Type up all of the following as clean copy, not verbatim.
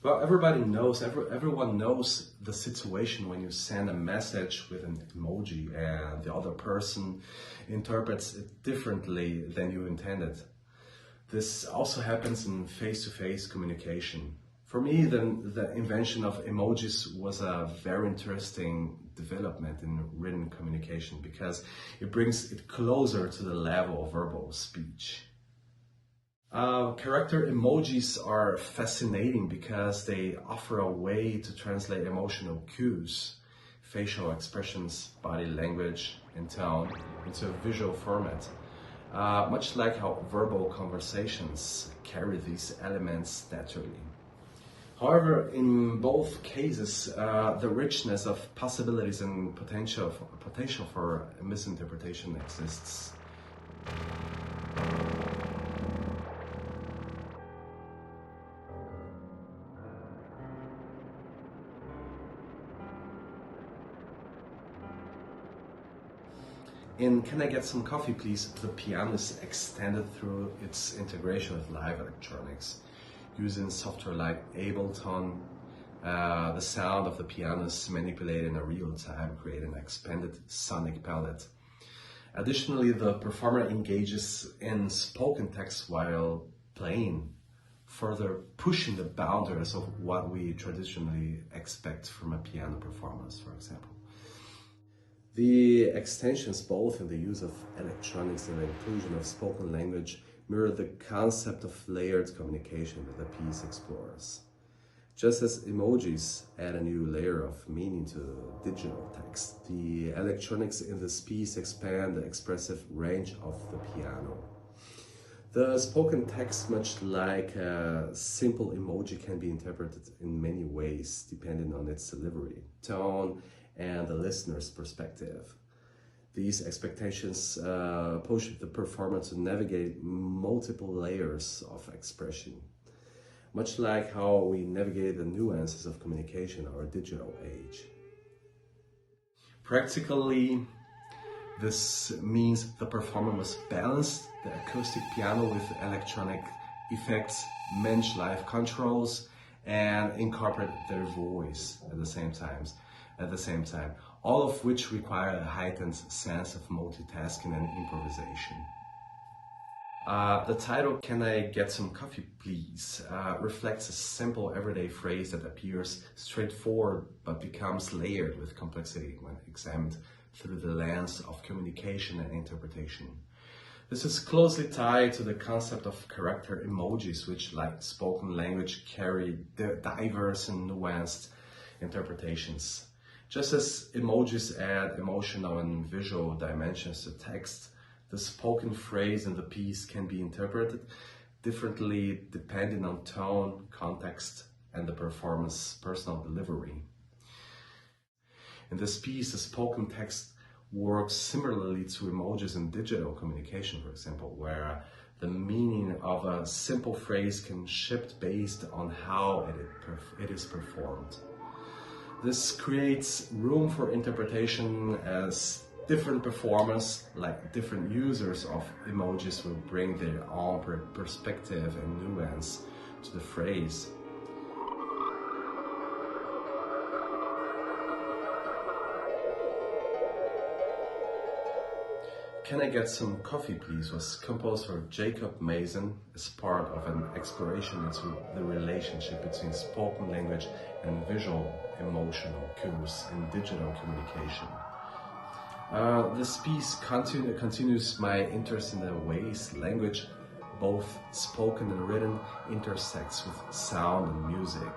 Well, everybody knows, everyone knows the situation when you send a message with an emoji and the other person interprets it differently than you intended. This also happens in face-to-face communication. For me, the invention of emojis was a very interesting development in written communication because it brings it closer to the level of verbal speech. Character emojis are fascinating because they offer a way to translate emotional cues, facial expressions, body language, and tone into a visual format. Much like how verbal conversations carry these elements naturally. However, in both cases, the richness of possibilities and potential for misinterpretation exists. In Can I Get Some Coffee Please, the piano is extended through its integration with live electronics. Using software like Ableton, the sound of the piano is manipulated in real time, creating an expanded sonic palette. Additionally, the performer engages in spoken text while playing, further pushing the boundaries of what we traditionally expect from a piano performance, for example. The extensions, both in the use of electronics and the inclusion of spoken language, mirror the concept of layered communication that the piece explores. Just as emojis add a new layer of meaning to digital text, the electronics in this piece expand the expressive range of the piano. The spoken text, much like a simple emoji, can be interpreted in many ways depending on its delivery, tone, and the listener's perspective. These expectations push the performer to navigate multiple layers of expression, much like how we navigate the nuances of communication in our digital age. Practically, this means the performer must balance the acoustic piano with electronic effects, manage live controls, and incorporate their voice at the same time, all of which require a heightened sense of multitasking and improvisation. The title, Can I Get Some Coffee Please, reflects a simple everyday phrase that appears straightforward but becomes layered with complexity when examined through the lens of communication and interpretation. This is closely tied to the concept of character emojis, which, like spoken language, carry diverse and nuanced interpretations. Just as emojis add emotional and visual dimensions to text, the spoken phrase in the piece can be interpreted differently depending on tone, context, and the performer's personal delivery. In this piece, the spoken text works similarly to emojis in digital communication, for example, where the meaning of a simple phrase can shift based on how it is performed. This creates room for interpretation as different performers, like different users of emojis, will bring their own perspective and nuance to the phrase. Can I Get Some Coffee Please was composed for Jacob Mason as part of an exploration into the relationship between spoken language and visual emotional cues in digital communication. This piece continues my interest in the ways language, both spoken and written, intersects with sound and music.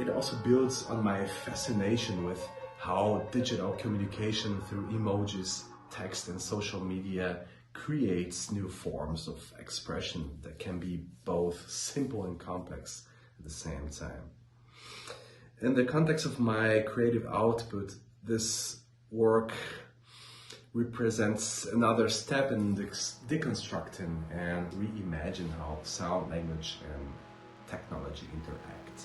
It also builds on my fascination with how digital communication through emojis, text, and social media creates new forms of expression that can be both simple and complex at the same time. In the context of my creative output, this work represents another step in deconstructing and reimagining how sound, language, and technology interact.